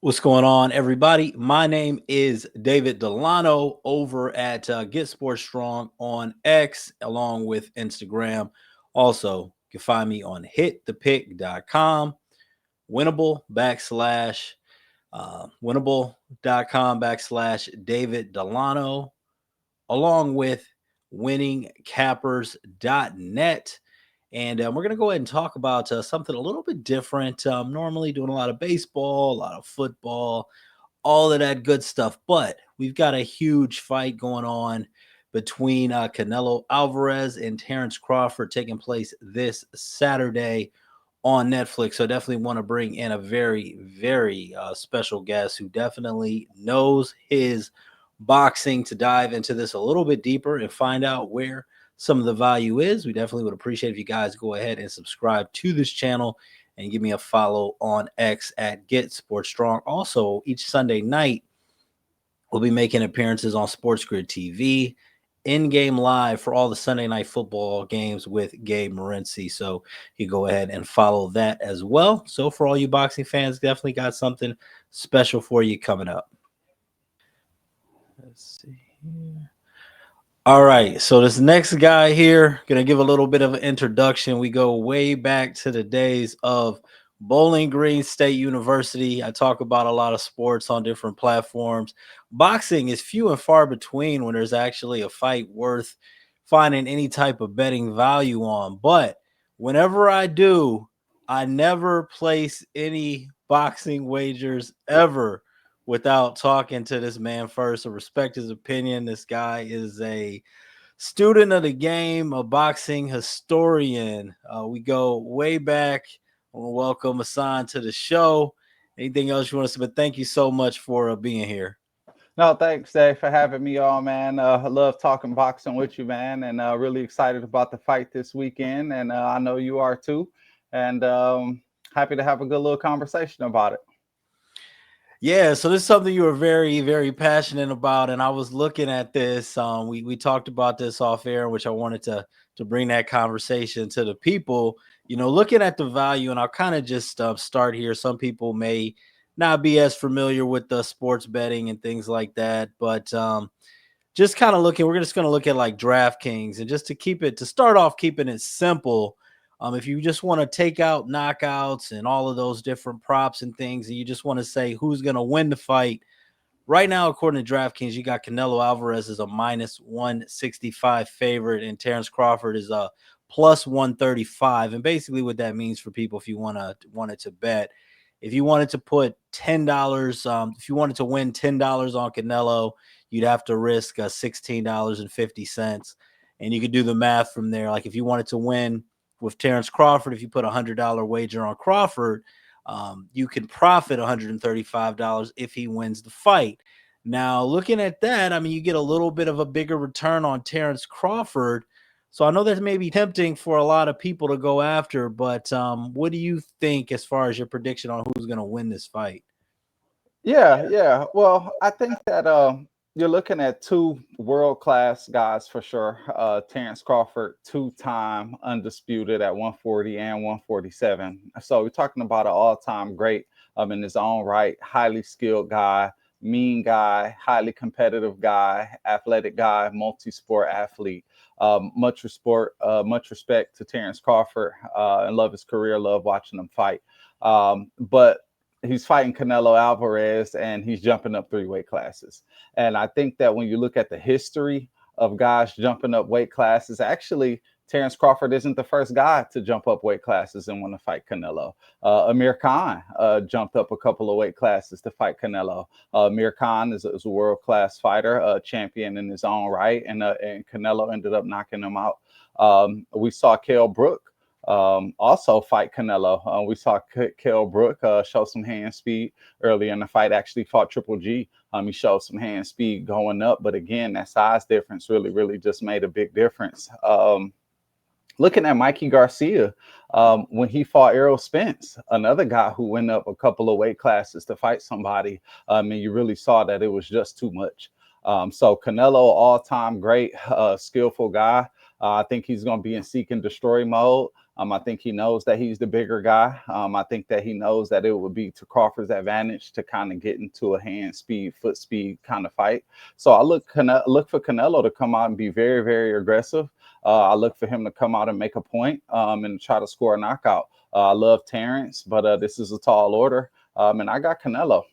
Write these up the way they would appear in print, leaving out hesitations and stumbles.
What's going on, everybody? My name is David Delano over at Get Sports Strong on X, along with Instagram. Also, you can find me on hitthepick.com, winnable backslash, winnable.com backslash David Delano, along with winningcappers.net. And we're going to go ahead and talk about something a little bit different. Normally doing a lot of baseball, a lot of football, all of that good stuff. But we've got a huge fight going on between Canelo Alvarez and Terence Crawford taking place this Saturday on Netflix. So definitely want to bring in a very, very special guest who definitely knows his boxing to dive into this a little bit deeper and find out where some of the value is. We definitely would appreciate if you guys go ahead and subscribe to this channel and give me a follow on X at Get Sports Strong. Also, each Sunday night, we'll be making appearances on Sports Grid TV, in-game live for all the Sunday night football games with Gabe Morency. So you go ahead and follow that as well. So for all you boxing fans, definitely got something special for you coming up. Let's see here. All right, so this next guy here, gonna give a little bit of an introduction. We go way back to the days of Bowling Green State University. I talk about a lot of sports on different platforms. Boxing is few and far between when there's actually a fight worth finding any type of betting value on. But whenever I do, I never place any boxing wagers ever without talking to this man first. I respect his opinion. This guy is a student of the game, a boxing historian. We go way back. I want to welcome Hassan to the show. Anything else you want to say? But thank you so much for being here. No, thanks, Dave, for having me on, man. I love talking boxing with you, man, and really excited about the fight this weekend. And I know you are too. And happy to have a good little conversation about it. Yeah, so this is something you were very, very passionate about, and I was looking at this. We talked about this off air, which I wanted to bring that conversation to the people. You know, looking at the value, and I'll kind of just start here. Some people may not be as familiar with the sports betting and things like that, but just kind of looking, we're just going to look at like DraftKings, and just to start off, keeping it simple. If you just want to take out knockouts and all of those different props and things, and you just want to say who's going to win the fight, right now, according to DraftKings, you got Canelo Alvarez as a minus 165 favorite, and Terence Crawford is a plus 135. And basically, what that means for people, if you wanted to bet, if you wanted to put $10, if you wanted to win $10 on Canelo, you'd have to risk $16.50, and you could do the math from there. Like if you wanted to win with Terence Crawford, if you put $100 wager on Crawford, you can profit $135 if he wins the fight. Now, looking at that, I mean, you get a little bit of a bigger return on Terence Crawford. So I know that may be tempting for a lot of people to go after, but what do you think as far as your prediction on who's going to win this fight? Yeah. Well, I think that you're looking at two world-class guys for sure. Terence Crawford, two-time undisputed at 140 and 147. So we're talking about an all-time great in his own right, highly skilled guy, mean guy, highly competitive guy, athletic guy, multi-sport athlete. Much respect to Terence Crawford and love his career, love watching him fight. But he's fighting Canelo Alvarez, and he's jumping up 3 weight classes. And I think that when you look at the history of guys jumping up weight classes, actually, Terence Crawford isn't the first guy to jump up weight classes and want to fight Canelo. Amir Khan jumped up a couple of weight classes to fight Canelo. Amir Khan is a world-class fighter, a champion in his own right, and Canelo ended up knocking him out. We saw Kell Brook also fight Canelo. We saw Kell Brook show some hand speed early in the fight, actually fought Triple G. He showed some hand speed going up, but again, that size difference really just made a big difference. Looking at Mikey Garcia, when he fought Errol Spence, another guy who went up a couple of weight classes to fight somebody, and you really saw that it was just too much. So Canelo, all-time great, skillful guy. I think he's going to be in seek and destroy mode. I think he knows that he's the bigger guy. I think that he knows that it would be to Crawford's advantage to kind of get into a hand speed, foot speed kind of fight. So I look for Canelo to come out and be very, very aggressive. I look for him to come out and make a point and try to score a knockout. I love Terence, but this is a tall order, and I got Canelo.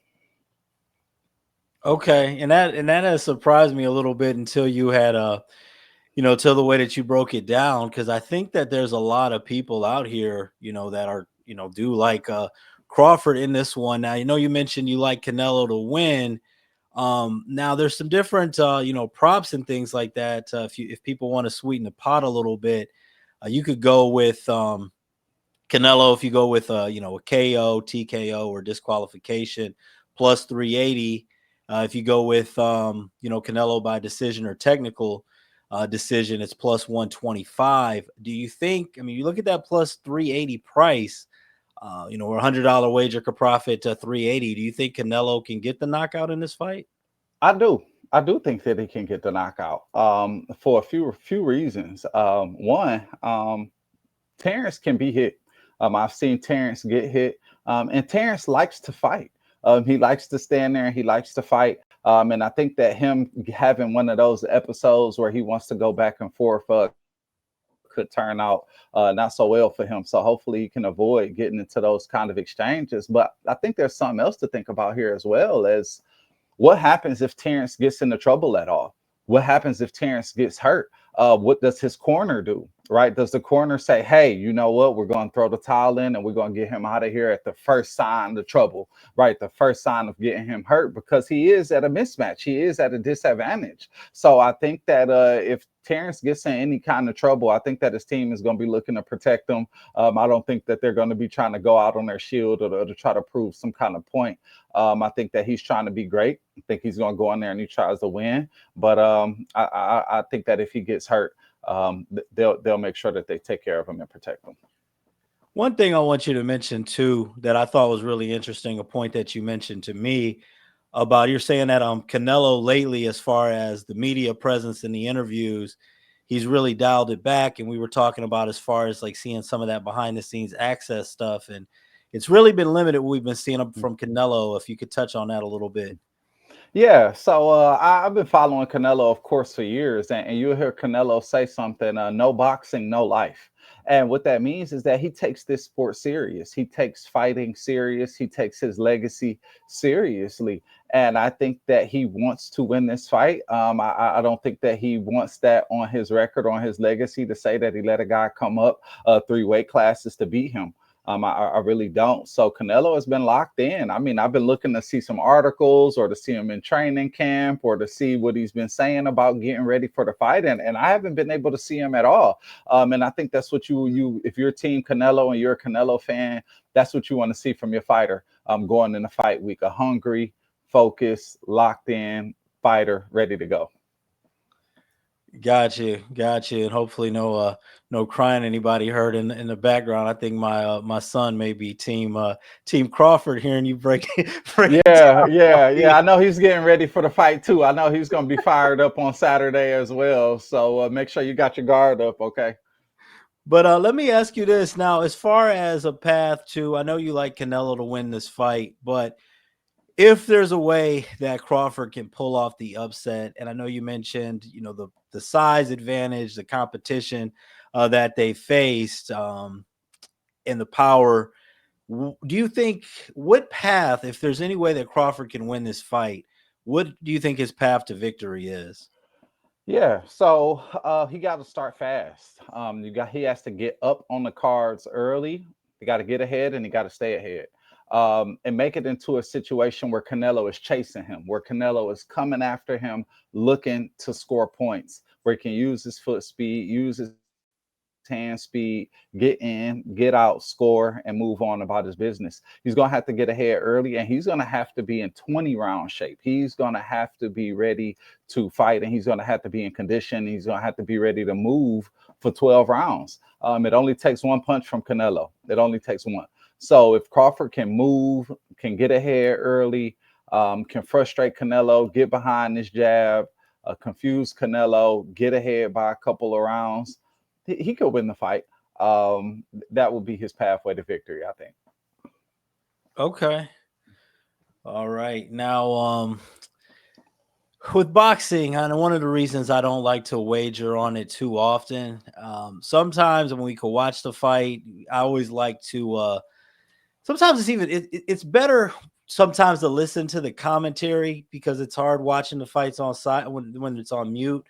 Okay, and that has surprised me a little bit until you had till the way that you broke it down, because I think that there's a lot of people out here, that are, do like Crawford in this one. Now, you mentioned you like Canelo to win. Now there's some different props and things like that. If people want to sweeten the pot a little bit, you could go with Canelo. If you go with a KO, TKO, or disqualification, plus 380. If you go with Canelo by decision or technical decision, it's plus 125. Do you think? I mean, you look at that plus 380 price. Where $100 wager could profit to 380. Do you think Canelo can get the knockout in this fight? I do. I do think that he can get the knockout for a few reasons. One, Terence can be hit. I've seen Terence get hit, and Terence likes to fight. He likes to stand there and he likes to fight. And I think that him having one of those episodes where he wants to go back and forth could turn out not so well for him. So hopefully he can avoid getting into those kind of exchanges. But I think there's something else to think about here as well, as what happens if Terence gets into trouble at all? What happens if Terence gets hurt? What does his corner do? Right? Does the corner say, hey, you know what? We're going to throw the towel in and we're going to get him out of here at the first sign of trouble, right? The first sign of getting him hurt, because he is at a mismatch. He is at a disadvantage. So I think that if Terence gets in any kind of trouble, I think that his team is going to be looking to protect him. I don't think that they're going to be trying to go out on their shield or to try to prove some kind of point. I think that he's trying to be great. I think he's going to go in there and he tries to win. But I think that if he gets hurt, they'll make sure that they take care of him and protect him. One thing I want you to mention too that I thought was really interesting, a point that you mentioned to me about, you're saying that Canelo lately, as far as the media presence in the interviews, he's really dialed it back. And we were talking about as far as like seeing some of that behind the scenes access stuff, and it's really been limited what we've been seeing from Canelo. If you could touch on that a little bit. Yeah, so I've been following Canelo, of course, for years, and you'll hear Canelo say something: "No boxing, no life." And what that means is that he takes this sport serious. He takes fighting serious. He takes his legacy seriously, and I think that he wants to win this fight. I don't think that he wants that on his record, on his legacy, to say that he let a guy come up 3 weight classes to beat him. I really don't. So Canelo has been locked in. I mean, I've been looking to see some articles or to see him in training camp or to see what he's been saying about getting ready for the fight. And I haven't been able to see him at all. And I think that's what if you're team Canelo and you're a Canelo fan, that's what you want to see from your fighter going in the fight week: a hungry, focused, locked in fighter ready to go. Gotcha. And hopefully no crying anybody heard in the background. I think my son may be team Crawford, hearing you break break it Yeah, down. yeah, yeah. I know he's getting ready for the fight too. I know he's going to be fired up on Saturday as well. So make sure you got your guard up, okay? But let me ask you this now, as far as a path to, I know you like Canelo to win this fight, but if there's a way that Crawford can pull off the upset, and I know you mentioned, the size advantage, the competition that they faced, and the power. Do you think, what path, if there's any way that Crawford can win this fight, what do you think his path to victory is? Yeah, so he got to start fast. He has to get up on the cards early. He got to get ahead and he got to stay ahead. And make it into a situation where Canelo is chasing him, where Canelo is coming after him, looking to score points, where he can use his foot speed, use his hand speed, get in, get out, score, and move on about his business. He's going to have to get ahead early, and he's going to have to be in 20-round shape. He's going to have to be ready to fight, and he's going to have to be in condition. He's going to have to be ready to move for 12 rounds. It only takes one punch from Canelo. It only takes one. So if Crawford can move, can get ahead early, can frustrate Canelo, get behind this jab, confuse Canelo, get ahead by a couple of rounds. He could win the fight. That would be his pathway to victory, I think. Okay. All right. Now, with boxing, and one of the reasons I don't like to wager on it too often, sometimes when we could watch the fight, I always like to. Sometimes it's better sometimes to listen to the commentary because it's hard watching the fights on site when it's on mute.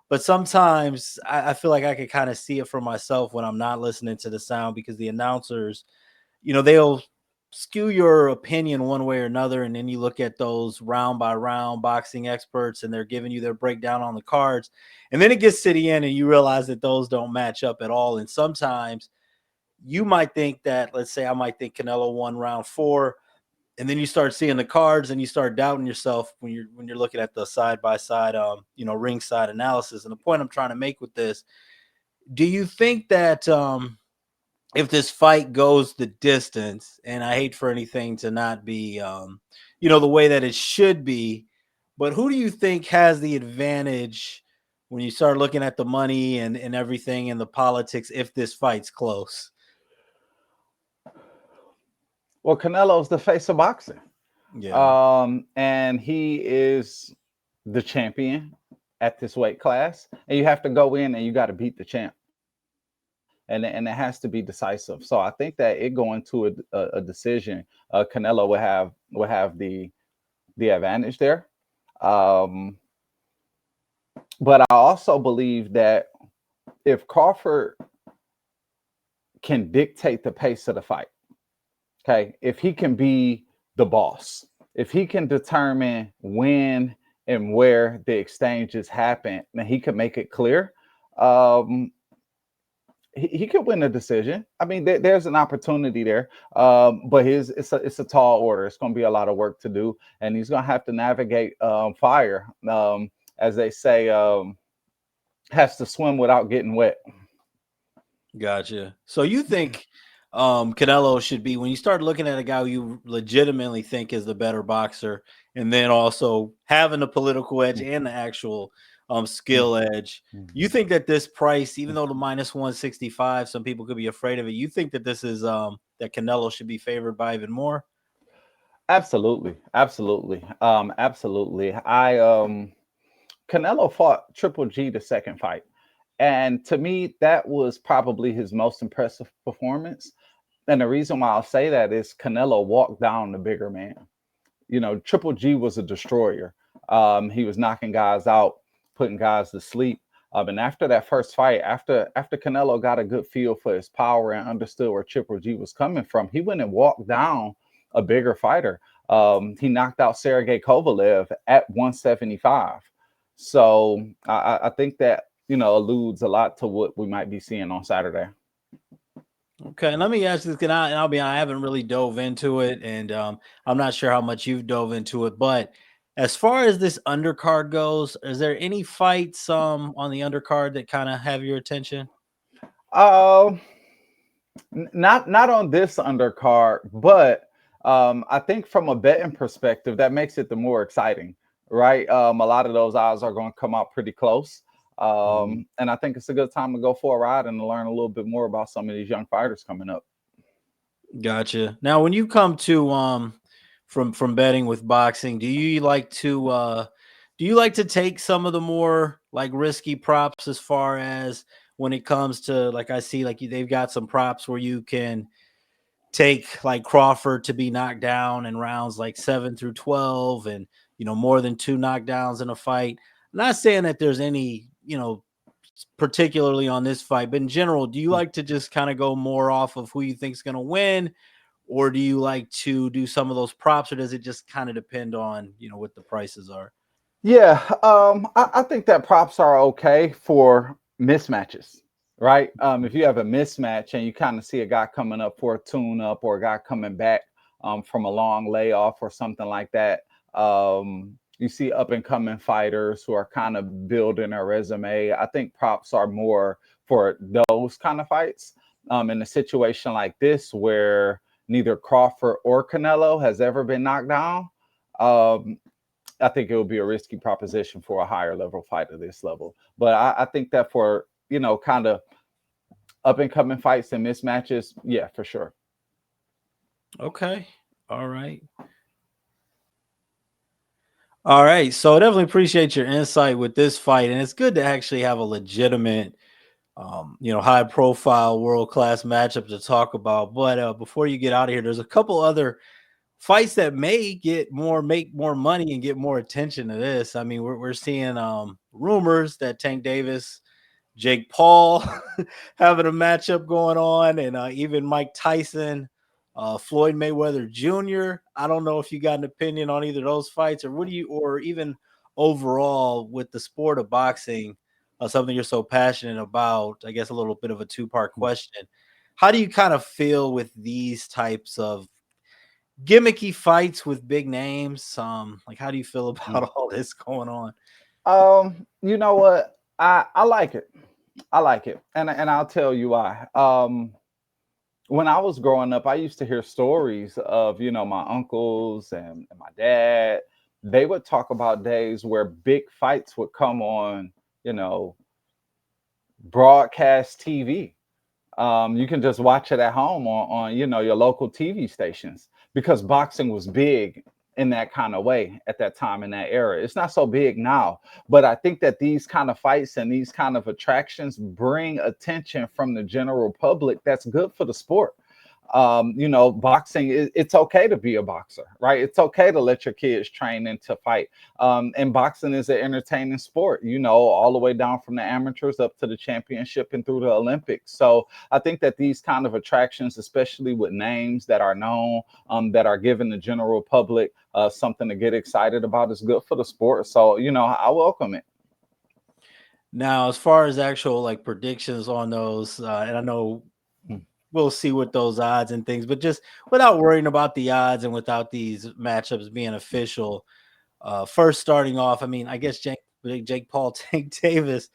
But sometimes I feel like I can kind of see it for myself when I'm not listening to the sound because the announcers, they'll skew your opinion one way or another. And then you look at those round by round boxing experts and they're giving you their breakdown on the cards. And then it gets to the end and you realize that those don't match up at all. And sometimes you might think that, let's say I might think Canelo won round 4, and then you start seeing the cards and you start doubting yourself when you're looking at the side by side ringside analysis. And the point I'm trying to make with this, do you think that if this fight goes the distance, and I hate for anything to not be the way that it should be, but who do you think has the advantage when you start looking at the money and everything and the politics if this fight's close? Well, Canelo's the face of boxing. Yeah. And he is the champion at this weight class. And you have to go in and you got to beat the champ. And it has to be decisive. So I think that it going to a decision, Canelo will have the advantage there. But I also believe that if Crawford can dictate the pace of the fight, okay, if he can be the boss, if he can determine when and where the exchanges happen, and he can make it clear, he could win a decision. I mean, there's an opportunity there, but it's a tall order. It's going to be a lot of work to do, and he's going to have to navigate fire, as they say, has to swim without getting wet. Gotcha. So you think Canelo should be, when you start looking at a guy who you legitimately think is the better boxer, and then also having the political edge and the actual skill edge, you think that this price, even though the minus 165, some people could be afraid of it, you think that this is that Canelo should be favored by even more? Absolutely, absolutely, absolutely. Canelo fought Triple G the second fight. And to me, that was probably his most impressive performance. And the reason why I'll say that is Canelo walked down the bigger man. Triple G was a destroyer. He was knocking guys out, putting guys to sleep. And after that first fight, after Canelo got a good feel for his power and understood where Triple G was coming from, he went and walked down a bigger fighter. He knocked out Sergey Kovalev at 175. So I think that alludes a lot to what we might be seeing on Saturday. Okay, and let me ask this, I'll be honest, I haven't really dove into it, and I'm not sure how much you've dove into it, but as far as this undercard goes, is there any fights on the undercard that kind of have your attention? Uh, not on this undercard, but I think from a betting perspective, that makes it the more exciting, right? A lot of those odds are going to come out pretty close. And I think it's a good time to go for a ride and to learn a little bit more about some of these young fighters coming up. Gotcha. Now, when you come to from betting with boxing, do you like to take some of the more like risky props as far as when it comes to, like, I see like they've got some props where you can take like Crawford to be knocked down in rounds like 7 through 12 and more than 2 knockdowns in a fight. I'm not saying that there's any, particularly on this fight, but in general, do you like to just kind of go more off of who you think is going to win, or do you like to do some of those props, or does it just kind of depend on what the prices are? Yeah, I think that props are okay for mismatches, right? If you have a mismatch and you kind of see a guy coming up for a tune-up or a guy coming back from a long layoff or something like that, you see up-and-coming fighters who are kind of building a resume. I think props are more for those kind of fights. In a situation like this where neither Crawford or Canelo has ever been knocked down, I think it would be a risky proposition for a higher level fight at this level. But I think that for, kind of up and coming fights and mismatches, yeah, for sure. Okay. All right. All right. So I definitely appreciate your insight with this fight. And it's good to actually have a legitimate, high profile world class matchup to talk about. But before you get out of here, there's a couple other fights that may make more money and get more attention to this. I mean, we're seeing rumors that Tank Davis, Jake Paul having a matchup going on, and even Mike Tyson, Floyd Mayweather Jr. I don't know if you got an opinion on either of those fights, or what do you, or even overall with the sport of boxing, something you're so passionate about. I guess a little bit of a two-part question. How do you kind of feel with these types of gimmicky fights with big names? Like how do you feel about all this going on? You know what? I like it. I like it, and I'll tell you why. When I was growing up, I used to hear stories of, my uncles and my dad. They would talk about days where big fights would come on, you know, broadcast TV. You can just watch it at home on your local TV stations, because boxing was big in that kind of way at that time, in that era. It's not so big now, but I think that these kind of fights and these kind of attractions bring attention from the general public. That's good for the sport. Boxing, it's okay to be a boxer, right? It's okay to let your kids train and to fight. And boxing is an entertaining sport, all the way down from the amateurs up to the championship and through the Olympics. So I think that these kind of attractions, especially with names that are known, that are given the general public something to get excited about, is good for the sport. So, I welcome it. Now, as far as actual like predictions on those, and I know we'll see with those odds and things, but just without worrying about the odds and without these matchups being official, first starting off, I mean, I guess Jake Paul, Tank Davis.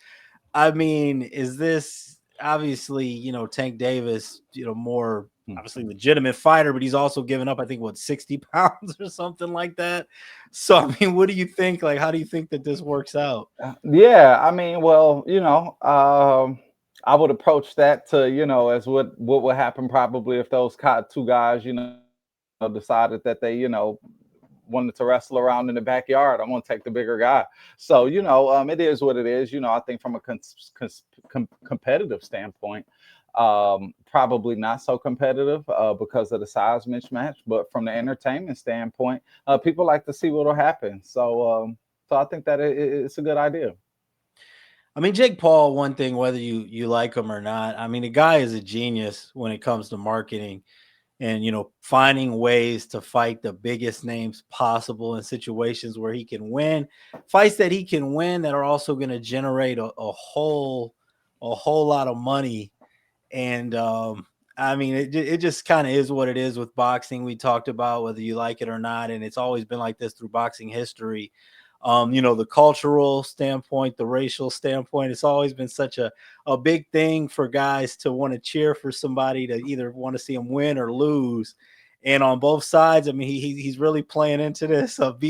I mean, is this obviously, Tank Davis, more obviously legitimate fighter, but he's also given up, I think, what, 60 pounds or something like that. So, I mean, what do you think? Like, how do you think that this works out? Yeah, I mean, well, I would approach that to, as what would happen probably if those two guys, decided that they, wanted to wrestle around in the backyard. I'm gonna take the bigger guy. So, it is what it is. I think from a competitive standpoint, probably not so competitive because of the size mismatch. But from the entertainment standpoint, people like to see what'll happen. So I think that it's a good idea. I mean, Jake Paul, one thing, whether you like him or not, I mean, the guy is a genius when it comes to marketing and finding ways to fight the biggest names possible in situations where he can win, fights that he can win that are also going to generate a whole lot of money. And I mean, it just kind of is what it is with boxing. We talked about whether you like it or not, and it's always been like this through boxing history. The cultural standpoint, the racial standpoint, it's always been such a big thing for guys to want to cheer for somebody, to either want to see them win or lose. And on both sides, I mean, he's really playing into this of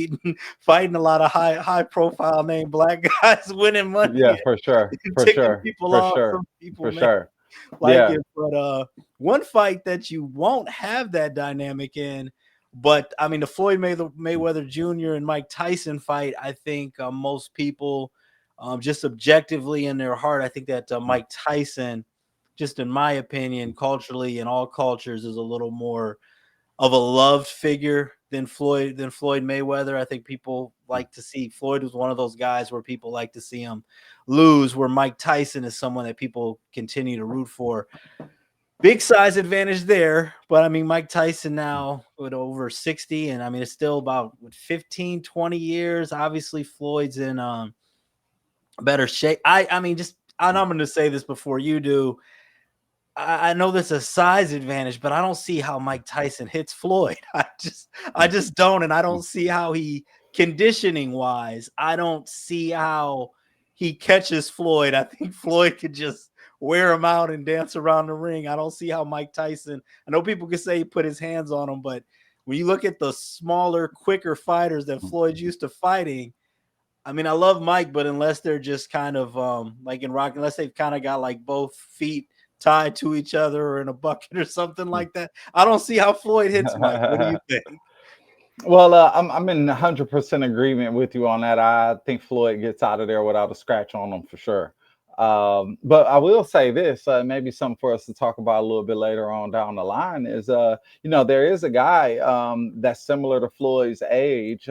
fighting a lot of high profile name black guys, winning money Yeah, for sure, and for ticking sure, people for off. sure, Some people for may sure. like Yeah. it. But one fight that you won't have that dynamic in, but I mean, the Floyd Mayweather Jr. and Mike Tyson fight, I think most people, just objectively in their heart, I think that Mike Tyson, just in my opinion, culturally in all cultures, is a little more of a loved figure than Floyd Mayweather. I think people like to see Floyd was one of those guys where people like to see him lose, where Mike Tyson is someone that people continue to root for. Big size advantage there, but I mean Mike Tyson now with over 60, and I mean it's still about 15, 20 years. Obviously Floyd's in better shape. I mean, just and I'm going to say this before you do. I know there's a size advantage, but I don't see how Mike Tyson hits Floyd. I just don't, and I don't see how he, conditioning wise, I don't see how he catches Floyd. I think Floyd could just wear him out and dance around the ring. I don't see how Mike Tyson. I know people could say he put his hands on him, but when you look at the smaller, quicker fighters that Floyd's used to fighting, I mean, I love Mike, but unless they're just kind of like in Rock, unless they've kind of got like both feet tied to each other or in a bucket or something like that, I don't see how Floyd hits Mike. What do you think? Well, I'm in 100% agreement with you on that. I think Floyd gets out of there without a scratch on him for sure. But I will say this, maybe something for us to talk about a little bit later on down the line is, there is a guy that's similar to Floyd's age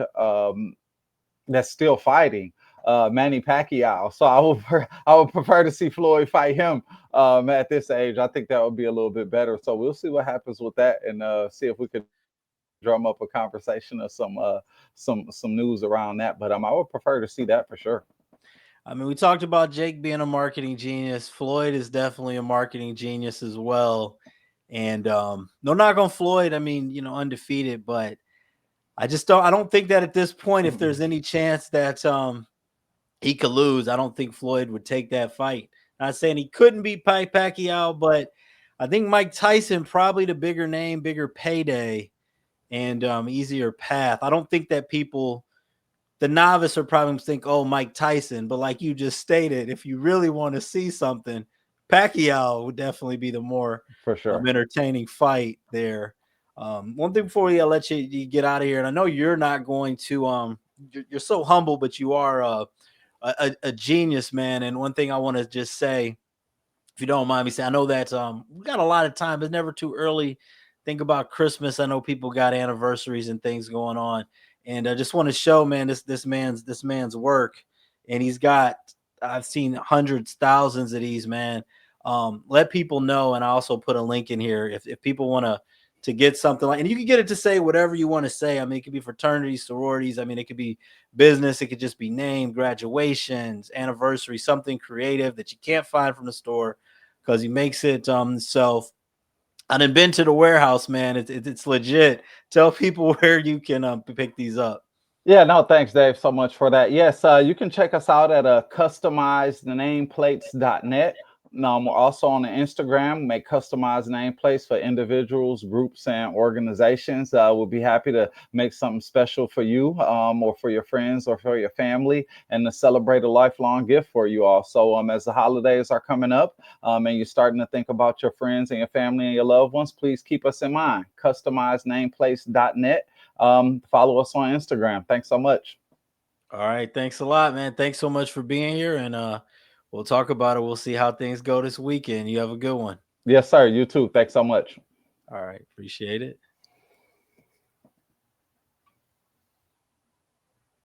that's still fighting, Manny Pacquiao. So I would prefer to see Floyd fight him at this age. I think that would be a little bit better. So we'll see what happens with that and see if we could drum up a conversation or some news around that. But I would prefer to see that for sure. I mean, we talked about Jake being a marketing genius. Floyd is definitely a marketing genius as well. And no knock on Floyd. I mean, undefeated, but I don't think that at this point, if there's any chance that he could lose, I don't think Floyd would take that fight. Not saying he couldn't beat Pacquiao, but I think Mike Tyson, probably the bigger name, bigger payday, and easier path. I don't think that the novice are probably think, oh, Mike Tyson. But like you just stated, if you really want to see something, Pacquiao would definitely be the more For sure. entertaining fight there. One thing before I let you get out of here, and I know you're not going to you're so humble, but you are a genius, man. And one thing I want to just say, if you don't mind me saying, I know that we got a lot of time. It's never too early. Think about Christmas. I know people got anniversaries and things going on, and I just want to show, man, this man's work, and I've seen hundreds, thousands of these, man. Let people know, and I also put a link in here if people want to get something like, and you can get it to say whatever you want to say. I mean, it could be fraternities, sororities. I mean, it could be business. It could just be name, graduations, anniversary, something creative that you can't find from the store because he makes it himself. I done been to the warehouse, man. It's legit. Tell people where you can pick these up. Yeah, no, thanks, Dave, so much for that. Yes, you can check us out at customizednameplates.net. We're also on the Instagram, make customized nameplates for individuals, groups, and organizations. We'll be happy to make something special for you or for your friends or for your family and to celebrate a lifelong gift for you all. So as the holidays are coming up and you're starting to think about your friends and your family and your loved ones, please keep us in mind. Customizednameplates.net. Follow us on Instagram. Thanks so much. All right. Thanks a lot, man. Thanks so much for being here. And we'll talk about it. We'll see how things go this weekend. You have a good one. Yes, sir. You too. Thanks so much. All right. Appreciate it.